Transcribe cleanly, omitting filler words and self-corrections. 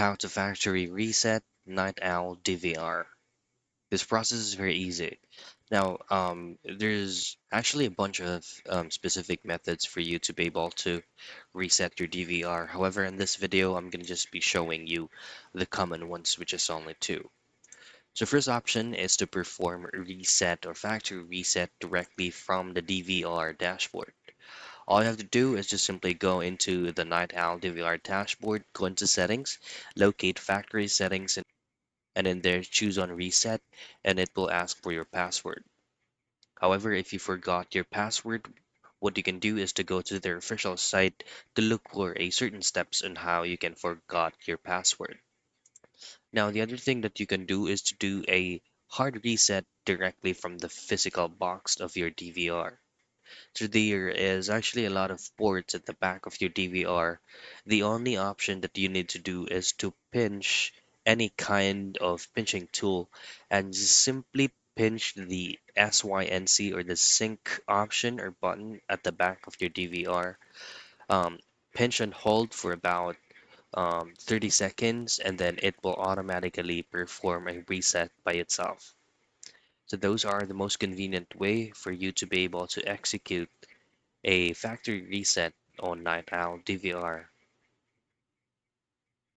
How to factory reset Night Owl DVR. This process is very easy. Now, there's actually a bunch of specific methods for you to be able to reset your DVR. However, in this video, I'm going to just be showing you the common ones, which is only two. So first option is to perform reset or factory reset directly from the DVR dashboard. All you have to do is just simply go into the Night Owl DVR dashboard, go into settings, locate factory settings, and in there choose on reset, and it will ask for your password. However, if you forgot your password, what you can do is to go to their official site to look for a certain steps on how you can forgot your password. Now, the other thing that you can do is to do a hard reset directly from the physical box of your DVR. So there is actually a lot of ports at the back of your DVR. The only option that you need to do is to pinch any kind of pinching tool and just simply pinch the SYNC or the sync option or button at the back of your DVR. Um, Pinch and hold for about 30 seconds and then it will automatically perform a reset by itself. So those are the most convenient way for you to be able to execute a factory reset on Night Owl DVR.